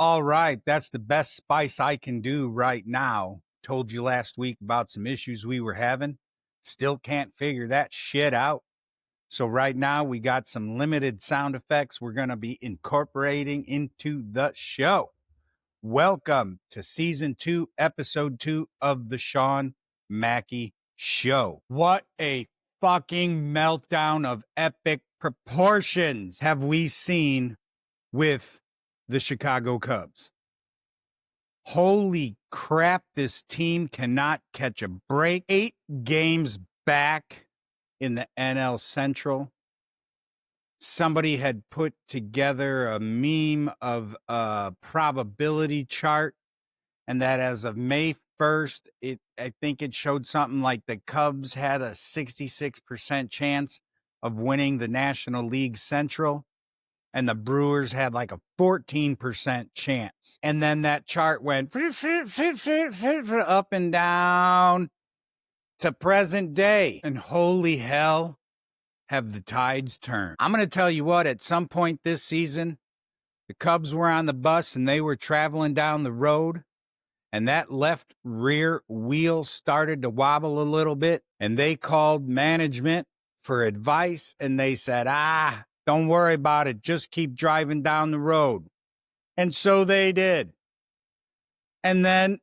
All right, that's the best spice I can do right now. Told you last week about some issues we were having. Still can't figure that shit out. So right now we got some limited sound effects we're going to be incorporating into the show. Welcome to season 2, episode 2 of the Shawn Mackey Show. What a fucking meltdown of epic proportions have we seen with the Chicago Cubs. Holy crap, this team cannot catch a break. 8 games back in the NL Central. Somebody had put together a meme of a probability chart, and that as of May 1st, I think it showed something like the Cubs had a 66% chance of winning the National League Central, and the Brewers had like a 14% chance. And then that chart went up and down to present day. And holy hell, have the tides turned. I'm going to tell you what, at some point this season, the Cubs were on the bus and they were traveling down the road, and that left rear wheel started to wobble a little bit, and they called management for advice, and they said, don't worry about it. Just keep driving down the road. And so they did. And then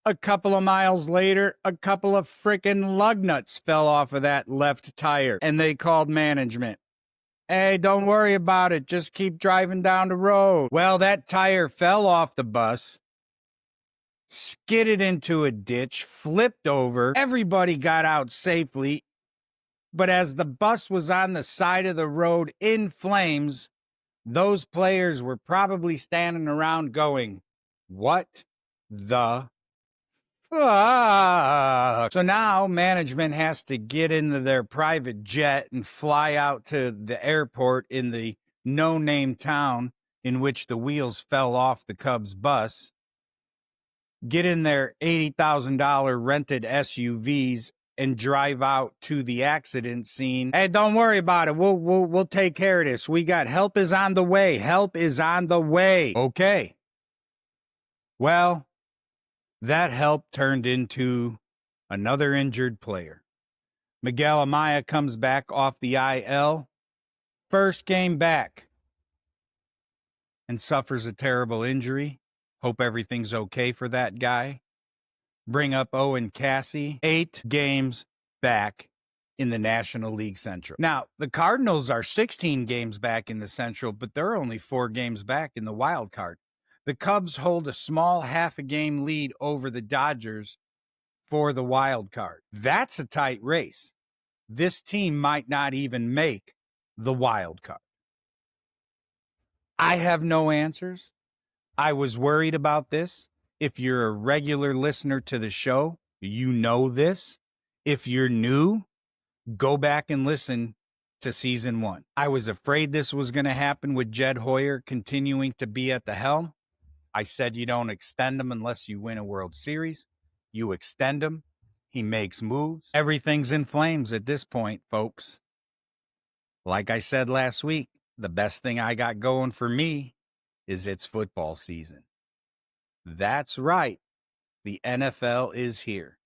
a couple of miles later, a couple of frickin' lug nuts fell off of that left tire, and they called management. Hey, don't worry about it. Just keep driving down the road. Well, that tire fell off the bus, skidded into a ditch, flipped over. Everybody got out safely. But as the bus was on the side of the road in flames, those players were probably standing around going, what the fuck? So now management has to get into their private jet and fly out to the airport in the no-name town in which the wheels fell off the Cubs bus, get in their $80,000 rented SUVs, and drive out to the accident scene. Hey, don't worry about it. We'll take care of this. We got help is on the way. Help is on the way. Okay. Well, that help turned into another injured player. Miguel Amaya comes back off the IL. First game back. And suffers a terrible injury. Hope everything's okay for that guy. Bring up Owen Cassie, 8 games back in the National League Central. Now, the Cardinals are 16 games back in the Central, but they're only 4 games back in the wild card. The Cubs hold a small half-a-game lead over the Dodgers for the wild card. That's a tight race. This team might not even make the wild card. I have no answers. I was worried about this. If you're a regular listener to the show, you know this. If you're new, go back and listen to season 1. I was afraid this was going to happen with Jed Hoyer continuing to be at the helm. I said you don't extend him unless you win a World Series. You extend him. He makes moves. Everything's in flames at this point, folks. Like I said last week, the best thing I got going for me is it's football season. That's right. The NFL is here.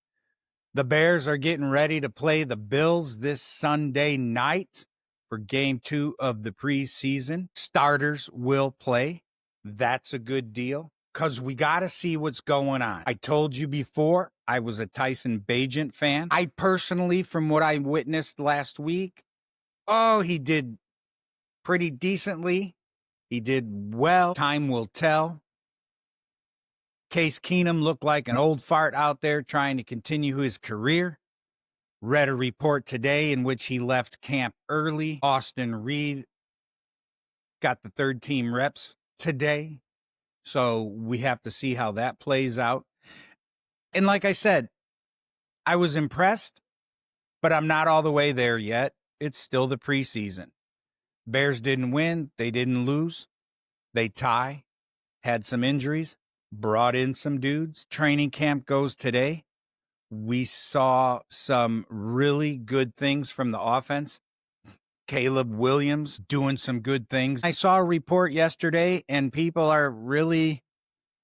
The Bears are getting ready to play the Bills this Sunday night for game 2 of the preseason. Starters will play. That's a good deal because we got to see what's going on. I told you before, I was a Tyson Bagent fan. I personally, from what I witnessed last week, he did pretty decently. He did well. Time will tell. Case Keenum looked like an old fart out there trying to continue his career. Read a report today in which he left camp early. Austin Reed got the 3rd-team reps today. So we have to see how that plays out. And like I said, I was impressed, but I'm not all the way there yet. It's still the preseason. Bears didn't win. They didn't lose. They tie. Had some injuries. Brought in some dudes. Training camp goes today. We saw some really good things from the offense. Caleb Williams doing some good things. I saw a report yesterday, and people are really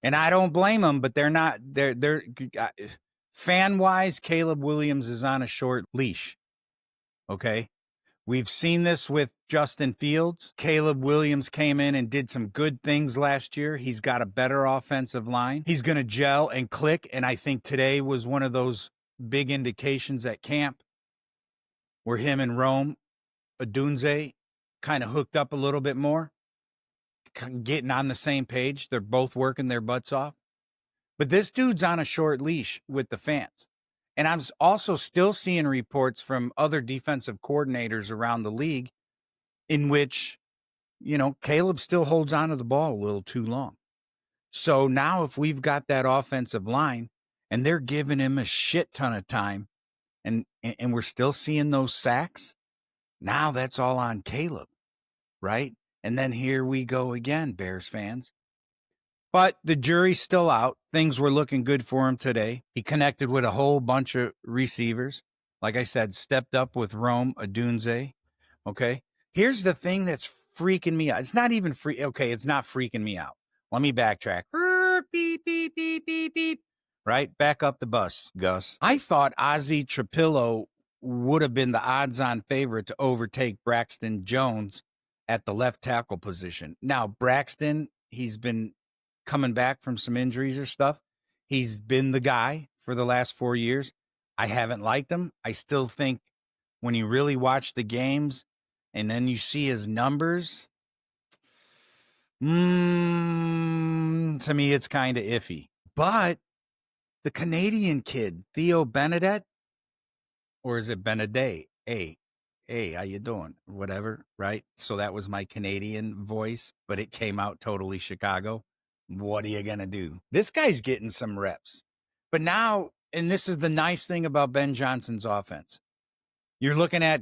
And I don't blame them, but they're fan wise, Caleb Williams is on a short leash. Okay. We've seen this with Justin Fields. Caleb Williams came in and did some good things last year. He's got a better offensive line. He's going to gel and click. And I think today was one of those big indications at camp where him and Rome Odunze kind of hooked up a little bit more, getting on the same page. They're both working their butts off. But this dude's on a short leash with the fans. And I'm also still seeing reports from other defensive coordinators around the league in which, Caleb still holds on to the ball a little too long. So now if we've got that offensive line and they're giving him a shit ton of time and we're still seeing those sacks, now that's all on Caleb, right? And then here we go again, Bears fans. But the jury's still out. Things were looking good for him today. He connected with a whole bunch of receivers. Like I said, stepped up with Rome Odunze. Okay. Here's the thing that's freaking me out. It's not even free. Okay. It's not freaking me out. Let me backtrack. Beep, beep, beep, beep, beep. Right. Back up the bus, Gus. I thought Ozzie Trapillo would have been the odds on favorite to overtake Braxton Jones at the left tackle position. Now, Braxton, he's been coming back from some injuries or stuff. He's been the guy for the last 4 years. I haven't liked him. I still think when you really watch the games and then you see his numbers, to me, it's kind of iffy. But the Canadian kid, Theo Benedet, or is it Benedet? Hey, how you doing? Whatever, right? So that was my Canadian voice, but it came out totally Chicago. What are you going to do? This guy's getting some reps. But now, and this is the nice thing about Ben Johnson's offense. You're looking at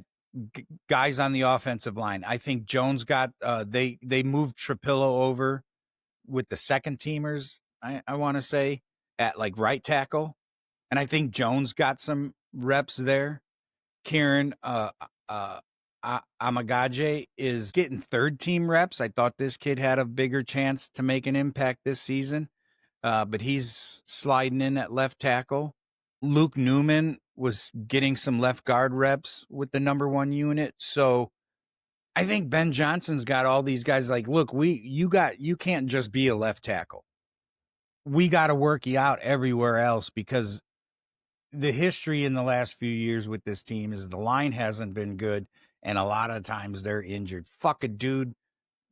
guys on the offensive line. I think Jones got, they moved Trapillo over with the second teamers, I want to say, at like right tackle. And I think Jones got some reps there. Kieran Amagaje is getting third team reps. I thought this kid had a bigger chance to make an impact this season, but he's sliding in at left tackle. Luke Newman was getting some left guard reps with the number 1 unit. So I think Ben Johnson's got all these guys like, look, you can't just be a left tackle. We got to work you out everywhere else because the history in the last few years with this team is the line hasn't been good. And a lot of times they're injured. Fuck a dude.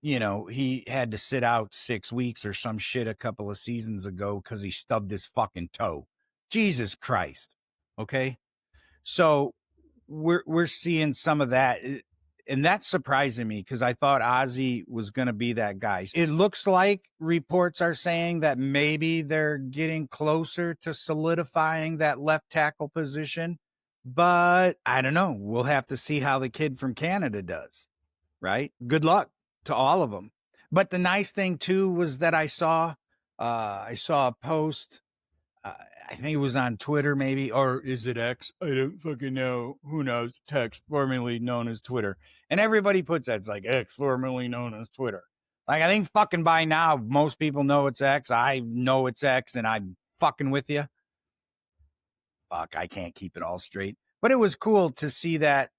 He had to sit out 6 weeks or some shit a couple of seasons ago because he stubbed his fucking toe. Jesus Christ. Okay. So we're seeing some of that. And that's surprising me because I thought Ozzie was going to be that guy. It looks like reports are saying that maybe they're getting closer to solidifying that left tackle position. But I don't know. We'll have to see how the kid from Canada does, right? Good luck to all of them. But the nice thing, too, was that I saw a post. I think it was on Twitter, maybe, or is it X? I don't fucking know. Who knows? Text, formerly known as Twitter. And everybody puts that. It's like X, formerly known as Twitter. Like, I think fucking by now, most people know it's X. I know it's X, and I'm fucking with you. Fuck, I can't keep it all straight. But it was cool to see that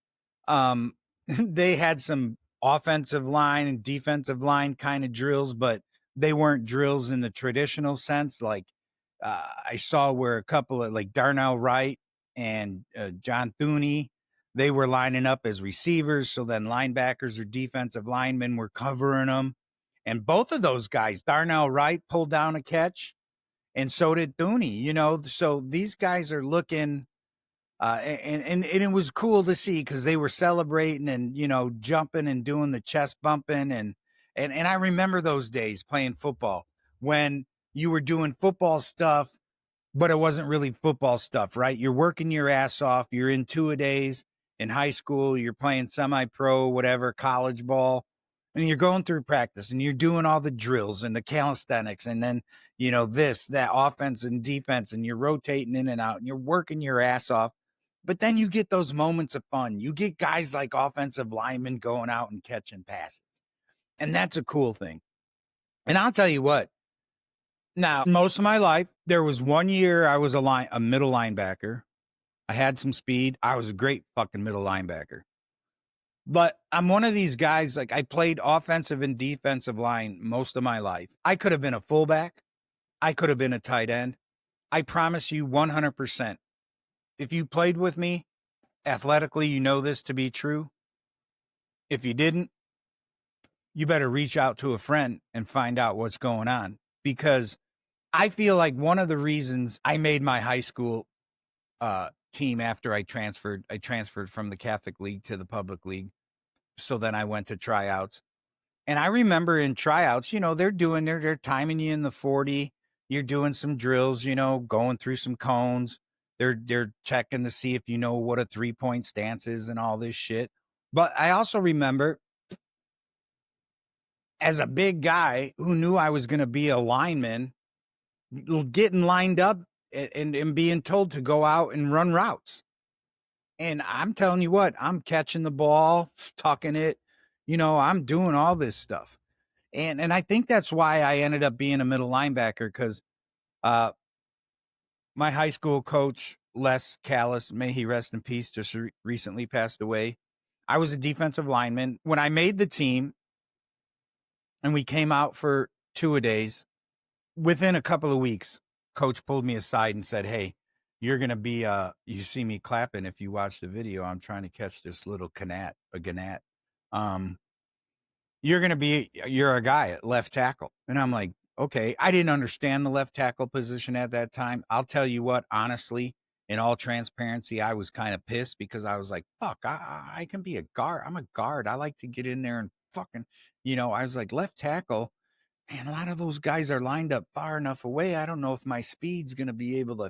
they had some offensive line and defensive line kind of drills, but they weren't drills in the traditional sense. Like I saw where a couple of like Darnell Wright and John Thuney, they were lining up as receivers. So then linebackers or defensive linemen were covering them. And both of those guys, Darnell Wright pulled down a catch and so did Thuney, so these guys are looking and it was cool to see because they were celebrating and, jumping and doing the chest bumping. And I remember those days playing football when you were doing football stuff, but it wasn't really football stuff, right? You're working your ass off. You're in two-a-days in high school. You're playing semi-pro, whatever, college ball. And you're going through practice and you're doing all the drills and the calisthenics and then, this, that offense and defense, and you're rotating in and out and you're working your ass off. But then you get those moments of fun. You get guys like offensive linemen going out and catching passes. And that's a cool thing. And I'll tell you what, Now, most of my life, there was 1 year I was a middle linebacker. I had some speed. I was a great fucking middle linebacker. But I'm one of these guys, like I played offensive and defensive line most of my life. I could have been a fullback. I could have been a tight end. I promise you 100%. If you played with me athletically, you know this to be true. If you didn't, you better reach out to a friend and find out what's going on, because I feel like one of the reasons I made my high school team after I transferred from the Catholic League to the public league. So then I went to tryouts. And I remember in tryouts, they're timing you in the 40. You're doing some drills, going through some cones. They're checking to see if you know what a 3-point stance is and all this shit. But I also remember, as a big guy who knew I was going to be a lineman, getting lined up and being told to go out and run routes. And I'm telling you what, I'm catching the ball, tucking it, I'm doing all this stuff. And I think that's why I ended up being a middle linebacker, because my high school coach, Les Callis, may he rest in peace, just recently passed away. I was a defensive lineman. When I made the team and we came out for two-a-days, within a couple of weeks, coach pulled me aside and said, "Hey, you're going to be, you see me clapping if you watch the video. I'm trying to catch this little ganat. You're a guy at left tackle." And I'm like, okay. I didn't understand the left tackle position at that time. I'll tell you what, honestly, in all transparency, I was kind of pissed, because I was like, fuck, I can be a guard. I'm a guard. I like to get in there and fucking, I was like, left tackle. Man, a lot of those guys are lined up far enough away. I don't know if my speed's going to be able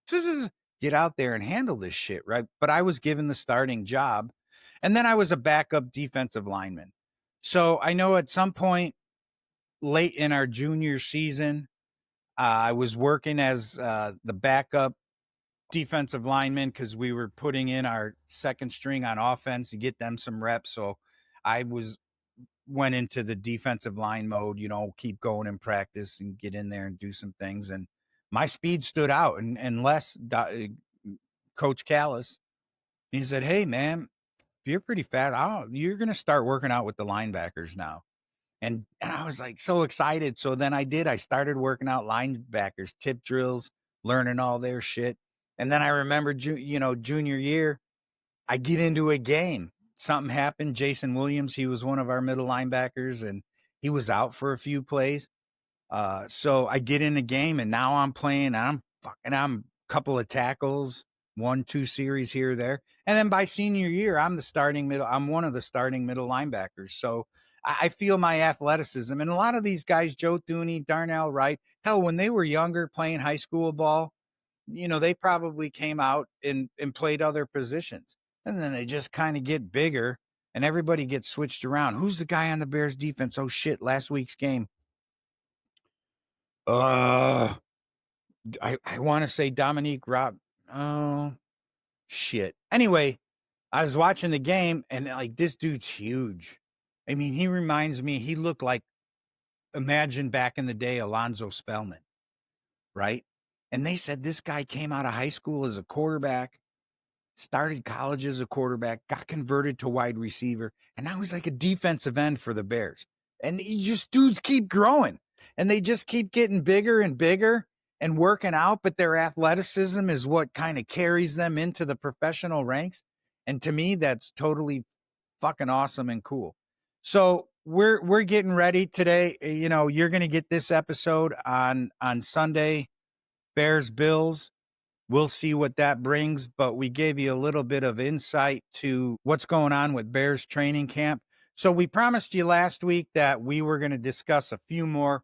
to get out there and handle this shit, right? But I was given the starting job. And then I was a backup defensive lineman. So I know at some point late in our junior season, I was working as the backup defensive lineman, because we were putting in our second string on offense to get them some reps. So I went into the defensive line mode, keep going in practice and get in there and do some things. And my speed stood out. And Coach Callis, he said, "Hey, man, you're pretty fast. You're going to start working out with the linebackers now." And I was like so excited. So then I started working out linebackers, tip drills, learning all their shit. And then I remember, junior year, I get into a game. Something happened. Jason Williams, he was one of our middle linebackers, and he was out for a few plays. So I get in the game, and now I'm playing. I'm a couple of tackles, 1-2 series here or there. And then by senior year, I'm one of the starting middle linebackers. So I feel my athleticism. And a lot of these guys, Joe Thuney, Darnell Wright, hell, when they were younger playing high school ball, they probably came out and played other positions. And then they just kind of get bigger and everybody gets switched around. Who's the guy on the Bears defense? Oh shit, last week's game. I want to say Dominique Rob. Oh shit. Anyway, I was watching the game, and like, this dude's huge. I mean, he looked like, imagine back in the day, Alonzo Spellman, right? And they said this guy came out of high school as a quarterback, started college as a quarterback, got converted to wide receiver, and now he's like a defensive end for the Bears. And dudes keep growing, and they just keep getting bigger and bigger and working out, but their athleticism is what kind of carries them into the professional ranks. And to me, that's totally fucking awesome and cool. So we're getting ready today. You're going to get this episode on Sunday, Bears Bills. We'll see what that brings, but we gave you a little bit of insight to what's going on with Bears training camp. So we promised you last week that we were going to discuss a few more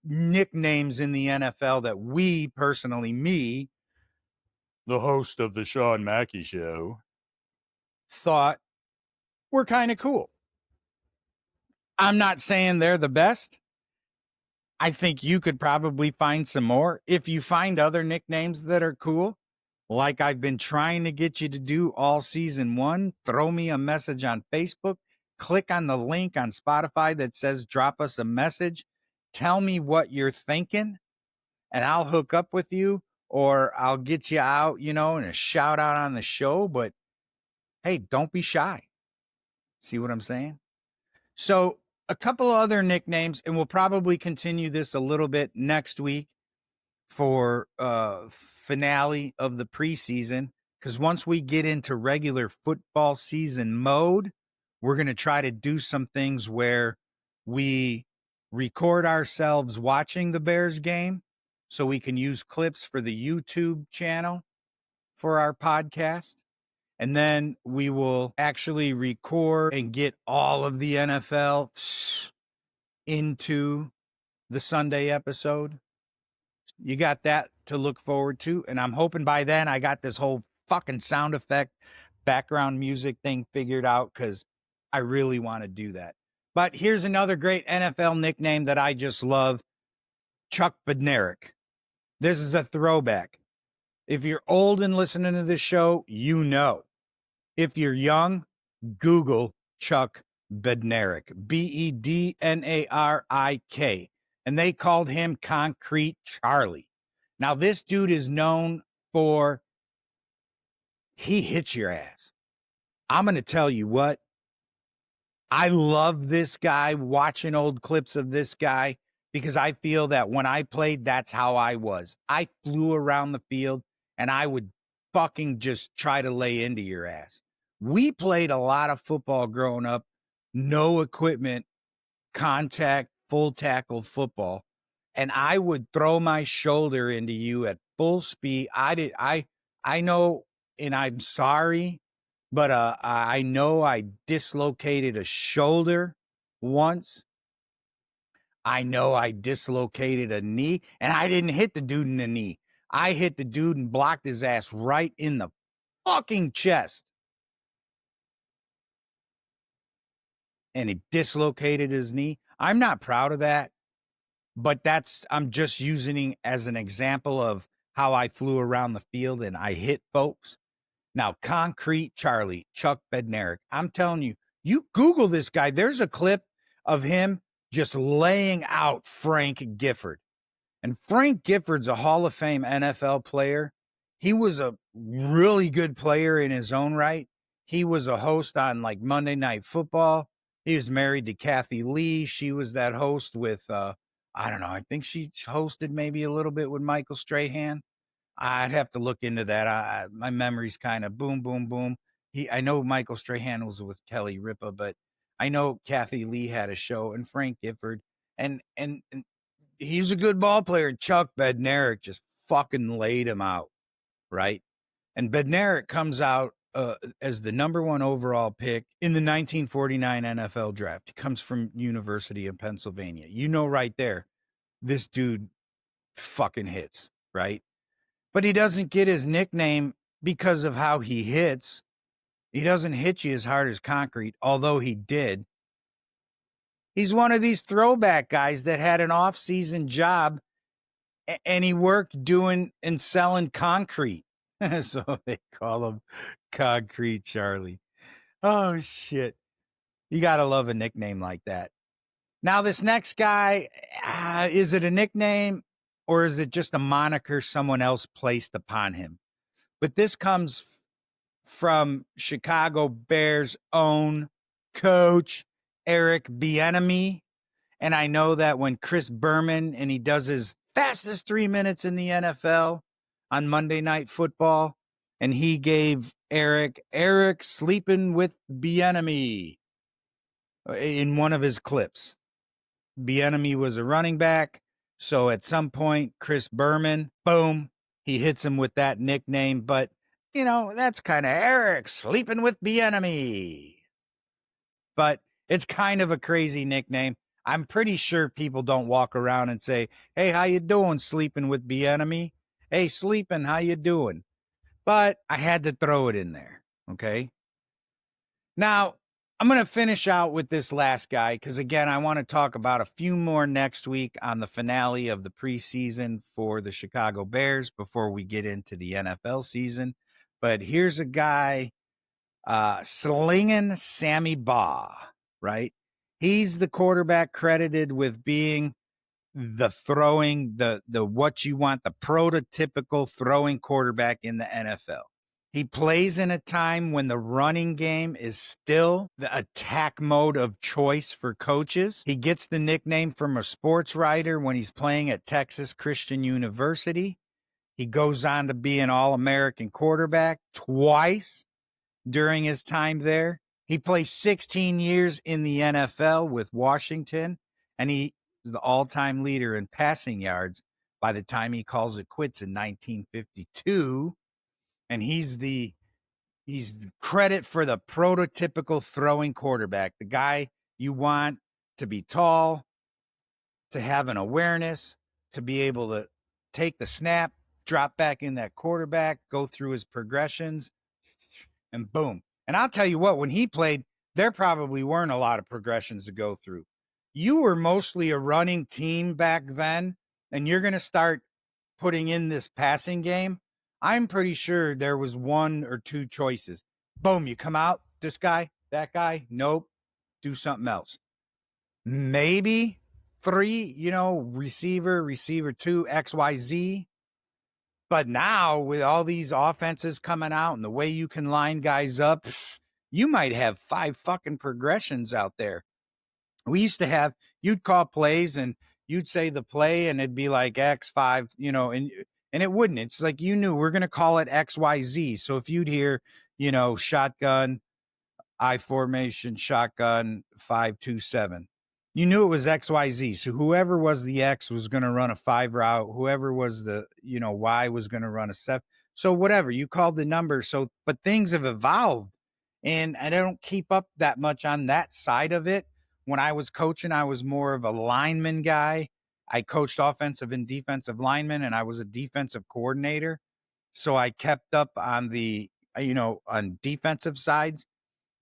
nicknames in the NFL that we personally, me, the host of the Shawn Mackey Show, thought were kind of cool. I'm not saying they're the best. I think you could probably find some more. If you find other nicknames that are cool, like I've been trying to get you to do all season one, throw me a message on Facebook, click on the link on Spotify that says drop us a message, tell me what you're thinking and I'll hook up with you or I'll get you out, and a shout out on the show. But hey, don't be shy. See what I'm saying? So, a couple of other nicknames, and we'll probably continue this a little bit next week for finale of the preseason. Because once we get into regular football season mode, we're going to try to do some things where we record ourselves watching the Bears game so we can use clips for the YouTube channel for our podcast. And then we will actually record and get all of the NFL into the Sunday episode. You got that to look forward to. And I'm hoping by then I got this whole fucking sound effect background music thing figured out because I really want to do that. But here's another great NFL nickname that I just love, Chuck Bednarik. This is a throwback. If you're old and listening to this show, you know. If you're young, Google Chuck Bednarik, Bednarik. And they called him Concrete Charlie. Now, this dude is known for, he hits your ass. I'm going to tell you what, I love this guy, watching old clips of this guy, because I feel that when I played, that's how I was. I flew around the field and I would fucking just try to lay into your ass. We played a lot of football growing up, no equipment, contact, full tackle football. And I would throw my shoulder into you at full speed. I know, and I'm sorry, but I know I dislocated a shoulder once. I know I dislocated a knee, and I didn't hit the dude in the knee. I hit the dude and blocked his ass right in the fucking chest. And he dislocated his knee. I'm not proud of that, but I'm just using it as an example of how I flew around the field and I hit folks. Now, Concrete Charlie, Chuck Bednarik, I'm telling you, you Google this guy. There's a clip of him just laying out Frank Gifford. And Frank Gifford's a Hall of Fame NFL player. He was a really good player in his own right. He was a host on like Monday Night Football. He was married to Kathy Lee. She was that host with, I don't know, I think she hosted maybe a little bit with Michael Strahan. I'd have to look into that. My memory's kind of boom, boom, boom. I know Michael Strahan was with Kelly Ripa, but I know Kathy Lee had a show, and Frank Gifford, and he's a good ball player. Chuck Bednarik just fucking laid him out, right? And Bednarik comes out as the number 1 overall pick in the 1949 NFL draft. He comes from University of Pennsylvania. You know right there, this dude fucking hits, right? But he doesn't get his nickname because of how he hits. He doesn't hit you as hard as concrete, although he did. He's one of these throwback guys that had an off-season job and he worked doing and selling concrete. So they call him Concrete Charlie. Oh, shit. You got to love a nickname like that. Now, this next guy, is it a nickname or is it just a moniker someone else placed upon him? But this comes from Chicago Bears' own coach, Eric Bieniemy. And I know that when Chris Berman, and he does his fastest 3 minutes in the NFL on Monday Night Football, and he gave Eric sleeping with Bieniemy in one of his clips. Bieniemy was a running back. So at some point, Chris Berman, boom, he hits him with that nickname. But, that's kind of Eric sleeping with Bieniemy. But it's kind of a crazy nickname. I'm pretty sure people don't walk around and say, hey, how you doing, sleeping with Bieniemy? Hey, sleeping, how you doing? But I had to throw it in there, okay? Now, I'm going to finish out with this last guy because, again, I want to talk about a few more next week on the finale of the preseason for the Chicago Bears before we get into the NFL season. But here's a guy, slinging Sammy Baugh, right? He's the quarterback credited with being the throwing, the what you want, the prototypical throwing quarterback in the NFL. He plays in a time when the running game is still the attack mode of choice for coaches. He gets the nickname from a sports writer when he's playing at Texas Christian University. He goes on to be an All-American quarterback twice during his time there. He played 16 years in the NFL with Washington, and he is the all-time leader in passing yards by the time he calls it quits in 1952. And he's the credit for the prototypical throwing quarterback, the guy you want to be tall, to have an awareness, to be able to take the snap, drop back in that quarterback, go through his progressions, and boom. And I'll tell you what, when he played, there probably weren't a lot of progressions to go through. You were mostly a running team back then, and you're going to start putting in this passing game. I'm pretty sure there was one or two choices. Boom, you come out, this guy, that guy, nope, do something else. Maybe three, receiver two, XYZ. But now with all these offenses coming out and the way you can line guys up, you might have 5 fucking progressions out there. We used to have, you'd call plays and you'd say the play and it'd be like X5, and it wouldn't. It's like you knew we're going to call it XYZ. So if you'd hear, shotgun, I formation, shotgun, 5-2-7. You knew it was XYZ. So whoever was the X was going to run a 5 route. Whoever was the, Y was going to run a 7. So whatever, you called the number. So, but things have evolved. And I don't keep up that much on that side of it. When I was coaching, I was more of a lineman guy. I coached offensive and defensive linemen, and I was a defensive coordinator. So I kept up on the, on defensive sides.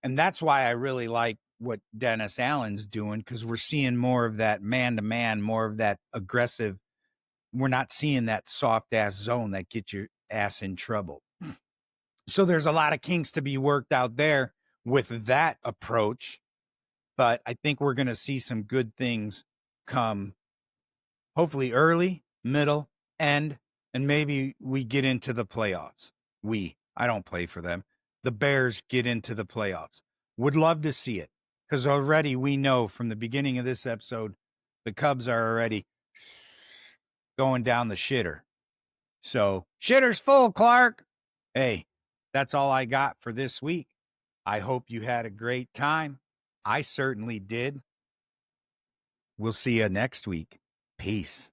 And that's why I really like what Dennis Allen's doing, because we're seeing more of that man-to-man, more of that aggressive. We're not seeing that soft-ass zone that gets your ass in trouble. So there's a lot of kinks to be worked out there with that approach. But I think we're going to see some good things come, hopefully early, middle, end, and maybe we get into the playoffs. I don't play for them. The Bears get into the playoffs. Would love to see it, because already we know from the beginning of this episode, the Cubs are already going down the shitter. So, shitter's full, Clark. Hey, that's all I got for this week. I hope you had a great time. I certainly did. We'll see you next week. Peace.